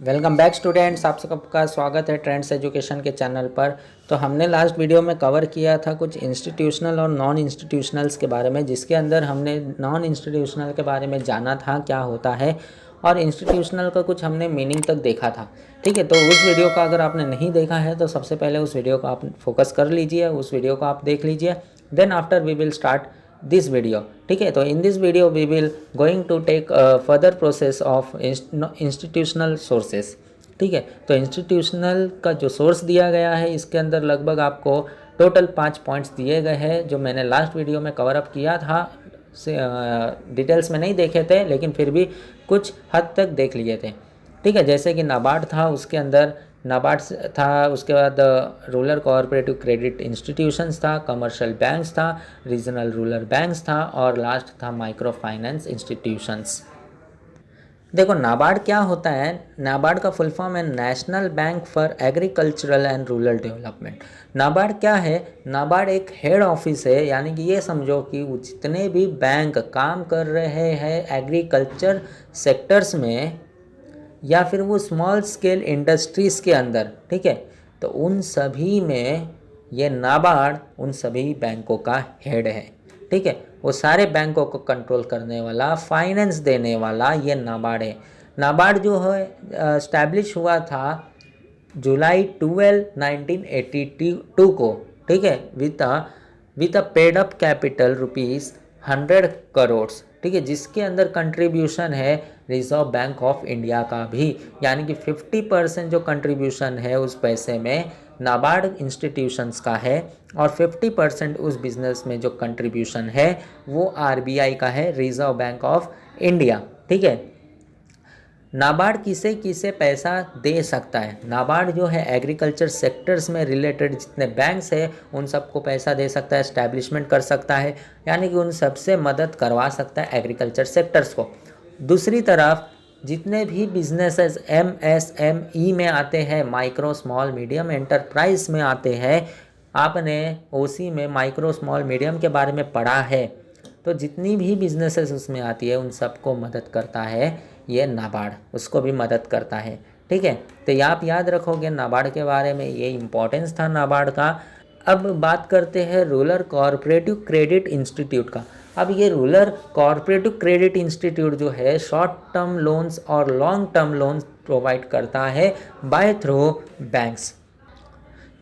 Welcome back students, आप सबका स्वागत है ट्रेंड्स एजुकेशन के चैनल पर। तो हमने लास्ट वीडियो में कवर किया था कुछ इंस्टीट्यूशनल और नॉन इंस्टीट्यूशनल्स के बारे में, जिसके अंदर हमने नॉन इंस्टीट्यूशनल के बारे में जाना था क्या होता है और इंस्टीट्यूशनल का कुछ हमने मीनिंग तक देखा था। ठीक है, तो उस वीडियो का अगर आपने नहीं देखा है तो सबसे पहले उस वीडियो को आप फोकस कर लीजिए, उस वीडियो को आप देख लीजिए। Then after we will start this video. ठीक है, तो in this video we will going to take further process of institutional sources. ठीक है, तो इंस्टीट्यूशनल का जो सोर्स दिया गया है इसके अंदर लगभग आपको टोटल 5 पॉइंट्स दिए गए हैं, जो मैंने लास्ट वीडियो में कवर अप किया था। डिटेल्स में नहीं देखे थे लेकिन फिर भी कुछ हद तक देख लिए थे। ठीक है, जैसे कि नाबार्ड था, उसके अंदर नाबार्ड था, उसके बाद रूरल कोऑपरेटिव क्रेडिट इंस्टीट्यूशंस था, कमर्शियल बैंक्स था, रीजनल रूरल बैंक्स था और लास्ट था माइक्रो फाइनेंस इंस्टीट्यूशंस। देखो नाबार्ड क्या होता है, नाबार्ड का फुल फॉर्म है national bank for agricultural and rural development. NABARD क्या है, नाबार्ड एक हेड ऑफिस है, यानी कि ये समझो कि जितने भी बैंक काम कर रहे हैं एग्रीकल्चर सेक्टर्स में या फिर वो स्मॉल स्केल इंडस्ट्रीज़ के अंदर, ठीक है, तो उन सभी में ये नाबार्ड उन सभी बैंकों का हेड है। ठीक है, वो सारे बैंकों को कंट्रोल करने वाला, फाइनेंस देने वाला ये नाबार्ड है। नाबार्ड जो है इस्टेब्लिश हुआ था जुलाई 12, 1982 को। ठीक है, with a paid up capital ₹100 crore. ठीक है, जिसके अंदर कंट्रीब्यूशन है रिजर्व बैंक ऑफ इंडिया का भी, यानी कि 50% जो कंट्रीब्यूशन है उस पैसे में नाबार्ड इंस्टीट्यूशंस का है और 50% उस बिजनेस में जो कंट्रीब्यूशन है वो आरबीआई का है, रिजर्व बैंक ऑफ इंडिया। ठीक है, नाबार्ड किसे किसे पैसा दे सकता है, नाबार्ड जो है एग्रीकल्चर सेक्टर्स में रिलेटेड जितने बैंक्स हैं उन सबको पैसा दे सकता है, एस्टैब्लिशमेंट कर सकता है, यानी कि उन सबसे मदद करवा सकता है एग्रीकल्चर सेक्टर्स को। दूसरी तरफ जितने भी बिजनेसेस MSME में आते हैं, माइक्रो स्मॉल मीडियम एंटरप्राइज में आते हैं, आपने ओसी में माइक्रो स्मॉल मीडियम के बारे में पढ़ा है, तो जितनी भी बिजनेसेस उसमें आती है उन सबको मदद करता है ये नाबार्ड, उसको भी मदद करता है। ठीक है, तो ये आप याद रखोगे नाबार्ड के बारे में, ये इंपॉर्टेंस था नाबार्ड का। अब बात करते हैं रूरल कोऑपरेटिव क्रेडिट इंस्टीट्यूट का। अब ये रूरल कोऑपरेटिव क्रेडिट इंस्टीट्यूट जो है शॉर्ट टर्म लोन्स और लॉन्ग टर्म लोन्स प्रोवाइड करता है बाय थ्रू बैंक्स।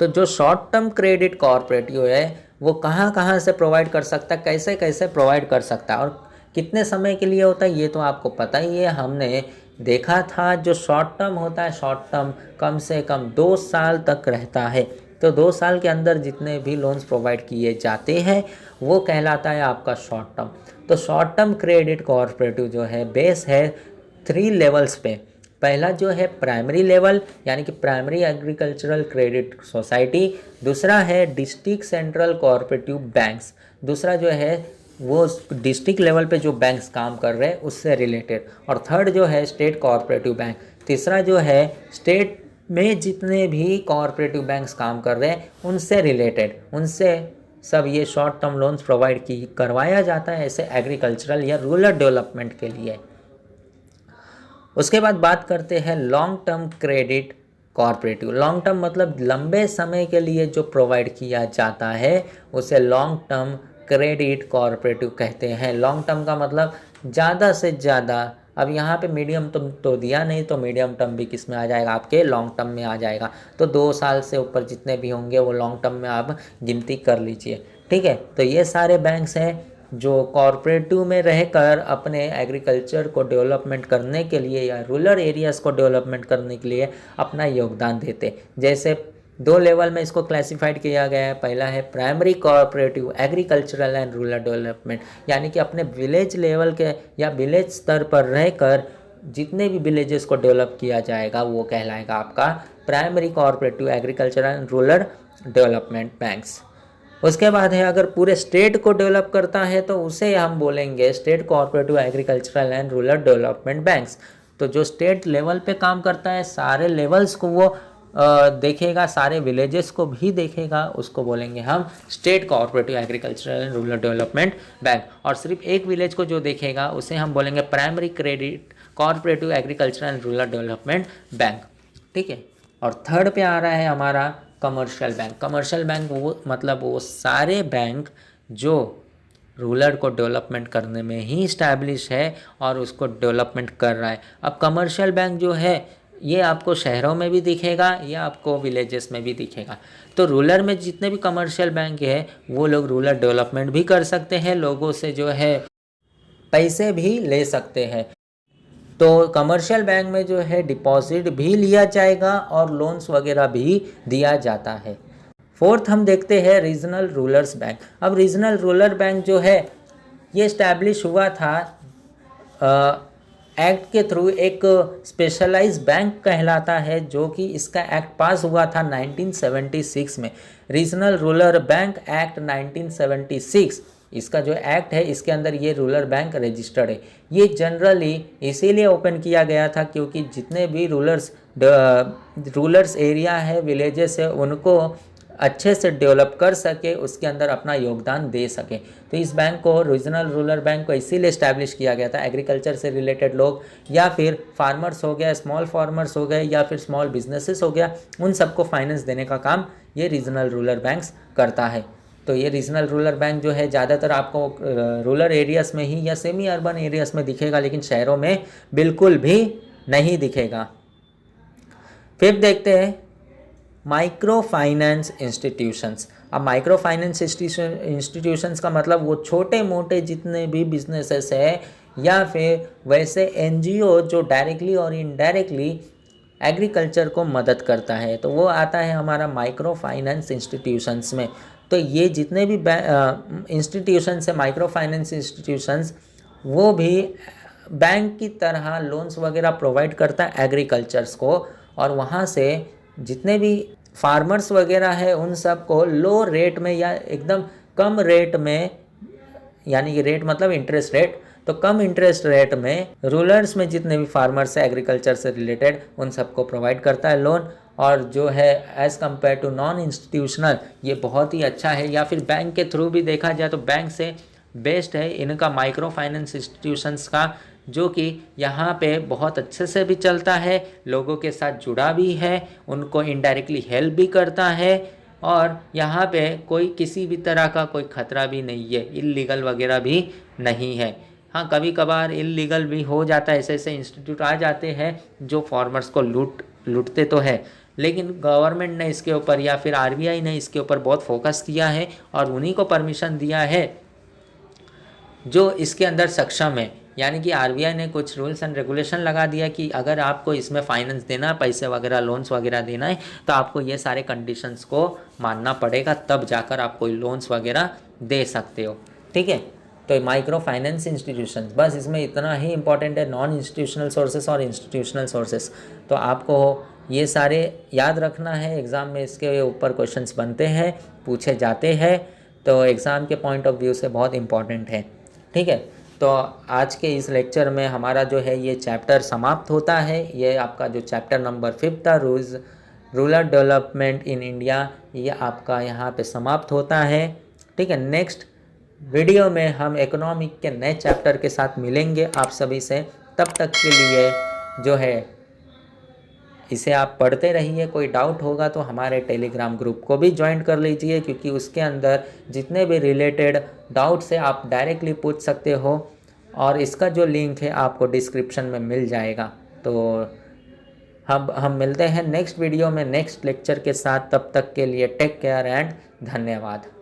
तो जो शॉर्ट टर्म क्रेडिट कोऑपरेटिव है वो कहाँ कहाँ से प्रोवाइड कर सकता है, कैसे कैसे प्रोवाइड कर सकता है और कितने समय के लिए होता है ये तो आपको पता ही है, हमने देखा था। जो शॉर्ट टर्म होता है, शॉर्ट टर्म कम से कम 2 साल तक रहता है, तो 2 साल के अंदर जितने भी लोन्स प्रोवाइड किए जाते हैं वो कहलाता है आपका शॉर्ट टर्म। तो शॉर्ट टर्म क्रेडिट कोऑपरेटिव जो है बेस है 3 लेवल्स पे। पहला जो है प्राइमरी लेवल, यानी कि प्राइमरी एग्रीकल्चरल क्रेडिट सोसाइटी। दूसरा है डिस्ट्रिक्ट सेंट्रल कोऑपरेटिव बैंक्स। दूसरा जो है वो डिस्ट्रिक्ट लेवल पे जो बैंक्स काम कर रहे हैं उससे रिलेटेड। और थर्ड जो है स्टेट कोऑपरेटिव बैंक। तीसरा जो है स्टेट में जितने भी कोऑपरेटिव बैंक्स काम कर रहे हैं उनसे रिलेटेड, उनसे सब ये शॉर्ट टर्म लोन्स प्रोवाइड करवाया जाता है ऐसे एग्रीकल्चरल या रूरल डेवलपमेंट के लिए। उसके बाद बात करते हैं long term credit cooperative. Long term मतलब लंबे समय के लिए जो प्रोवाइड किया जाता है उसे लॉन्ग टर्म क्रेडिट कोऑपरेटिव कहते हैं। लॉन्ग टर्म का मतलब ज़्यादा से ज़्यादा, अब यहाँ पे मीडियम टर्म तो दिया नहीं, तो मीडियम टर्म भी किस में आ जाएगा, आपके लॉन्ग टर्म में आ जाएगा। तो 2 साल से ऊपर जितने भी होंगे वो लॉन्ग टर्म में आप गिनती कर लीजिए। ठीक है, तो ये सारे बैंक्स हैं जो कॉरपोरेटिव में रहकर अपने एग्रीकल्चर को डेवलपमेंट करने के लिए या रूरल एरियाज़ को डेवलपमेंट करने के लिए अपना योगदान देते। जैसे 2 लेवल में इसको क्लासिफाइड किया गया है। पहला है primary cooperative agricultural and rural development, यानी कि अपने विलेज लेवल के या विलेज स्तर पर रहकर जितने भी विलेजेस को डेवलप किया जाएगा वो कहलाएगा आपका primary cooperative agricultural and rural development banks. उसके बाद है अगर पूरे स्टेट को डेवलप करता है तो उसे हम बोलेंगे state cooperative agricultural and rural development banks. तो जो स्टेट लेवल पे काम करता है, सारे लेवल्स को वो देखेगा, सारे विलेजेस को भी देखेगा, उसको बोलेंगे हम state cooperative agricultural and rural development bank. और सिर्फ एक विलेज को जो देखेगा उसे हम बोलेंगे primary credit cooperative agricultural and rural development bank, ठीक है। और थर्ड पे आ रहा है हमारा कमर्शियल बैंक। कमर्शियल बैंक वो मतलब वो सारे बैंक जो रूरल को डेवलपमेंट करने में ही इस्टेब्लिश है और उसको डेवलपमेंट कर रहा है। अब कमर्शियल बैंक जो है ये आपको शहरों में भी दिखेगा या आपको विलेजेस में भी दिखेगा। तो रूरल में जितने भी कमर्शियल बैंक है वो लोग रूरल डेवलपमेंट भी कर सकते हैं, लोगों से जो है पैसे भी ले सकते हैं। तो कमर्शियल बैंक में जो है डिपॉजिट भी लिया जाएगा और लोन्स वगैरह भी दिया जाता है। फोर्थ हम देखते हैं रीजनल रूरल्स बैंक। अब रीजनल रूरल बैंक जो है ये इस्टेब्लिश हुआ था एक्ट के थ्रू, एक स्पेशलाइज्ड बैंक कहलाता है, जो कि इसका एक्ट पास हुआ था 1976 में। रीजनल रूरल बैंक एक्ट 1976 इसका जो एक्ट है इसके अंदर ये रूरल बैंक रजिस्टर्ड है। ये जनरली इसीलिए ओपन किया गया था क्योंकि जितने भी रूरल्स एरिया है, विलेजेस है, उनको अच्छे से डेवलप कर सके, उसके अंदर अपना योगदान दे सके। तो इस बैंक को, रीजनल रूरल बैंक को इसीलिए इस्टेब्लिश किया गया था। एग्रीकल्चर से रिलेटेड लोग या फिर फार्मर्स हो गया, स्मॉल फार्मर्स हो गए या फिर स्मॉल बिजनेसेस हो गया, उन सबको फाइनेंस देने का काम ये रीजनल रूरल बैंक्स करता है। तो ये रीजनल रूरल बैंक जो है ज़्यादातर आपको रूरल एरियाज़ में ही या सेमी अर्बन एरियाज़ में दिखेगा, लेकिन शहरों में बिल्कुल भी नहीं दिखेगा। फिर देखते हैं माइक्रो फाइनेंस इंस्टीट्यूशंस। अब माइक्रो फाइनेंस इंस्टीट्यूशंस का मतलब वो छोटे मोटे जितने भी बिजनेसेस है या फिर वैसे एनजीओ जो डायरेक्टली और इनडायरेक्टली एग्रीकल्चर को मदद करता है, तो वो आता है हमारा माइक्रो फाइनेंस इंस्टीट्यूशंस में। तो ये जितने भी इंस्टीट्यूशंस है, माइक्रो फाइनेंस इंस्टीट्यूशंस, वो भी बैंक की तरह लोन्स वगैरह प्रोवाइड करता है एग्रीकल्चर्स को, और वहाँ से जितने भी फार्मर्स वगैरह है उन सब को लो रेट में या एकदम कम रेट में, यानी कि रेट मतलब इंटरेस्ट रेट, तो कम इंटरेस्ट रेट में रूरल्स में जितने भी फार्मर्स है एग्रीकल्चर से रिलेटेड उन सबको प्रोवाइड करता है लोन। और जो है as compare to non institutional ये बहुत ही अच्छा है, या फिर बैंक के थ्रू भी देखा जाए तो बैंक से बेस्ट है इनका माइक्रो फाइनेंस इंस्टीट्यूशंस का, जो कि यहाँ पे बहुत अच्छे से भी चलता है, लोगों के साथ जुड़ा भी है, उनको इनडायरेक्टली हेल्प भी करता है, और यहाँ पे कोई किसी भी तरह का कोई ख़तरा भी नहीं है, इल्लीगल वगैरह भी नहीं है। हाँ, कभी कभार इल्लीगल भी हो जाता है, ऐसे इंस्टीट्यूट आ जाते हैं जो फार्मर्स को लूटते तो है, लेकिन गवर्नमेंट ने इसके ऊपर या फिर आरबीआई ने इसके ऊपर बहुत फोकस किया है और उन्हीं को परमिशन दिया है जो इसके अंदर सक्षम है। यानी कि आरबीआई ने कुछ रूल्स एंड रेगुलेशन लगा दिया कि अगर आपको इसमें फाइनेंस देना है, पैसे वगैरह लोन्स वगैरह देना है, तो आपको ये सारे कंडीशंस को मानना पड़ेगा, तब जाकर आप कोई लोन्स वगैरह दे सकते हो। ठीक है, तो माइक्रो फाइनेंस इंस्टीट्यूशन, बस इसमें इतना ही इंपॉर्टेंट है, नॉन इंस्टीट्यूशनल सोर्सेस और इंस्टीट्यूशनल सोर्सेस। तो आपको ये सारे याद रखना है, एग्ज़ाम में इसके ऊपर क्वेश्चंस बनते हैं, पूछे जाते हैं, तो एग्ज़ाम के पॉइंट ऑफ व्यू से बहुत इंपॉर्टेंट है। ठीक है, तो आज के इस लेक्चर में हमारा जो है ये चैप्टर समाप्त होता है। ये आपका जो चैप्टर नंबर 5 था, रूरल डेवलपमेंट इन इंडिया, ये आपका यहाँ पे समाप्त होता है। ठीक है, नेक्स्ट वीडियो में हम इकोनॉमिक के नए चैप्टर के साथ मिलेंगे आप सभी से। तब तक के लिए जो है इसे आप पढ़ते रहिए। कोई डाउट होगा तो हमारे टेलीग्राम ग्रुप को भी ज्वाइन कर लीजिए, क्योंकि उसके अंदर जितने भी रिलेटेड डाउट्स है आप डायरेक्टली पूछ सकते हो, और इसका जो लिंक है आपको डिस्क्रिप्शन में मिल जाएगा। तो हम मिलते हैं नेक्स्ट वीडियो में नेक्स्ट लेक्चर के साथ। तब तक के लिए टेक केयर एंड धन्यवाद।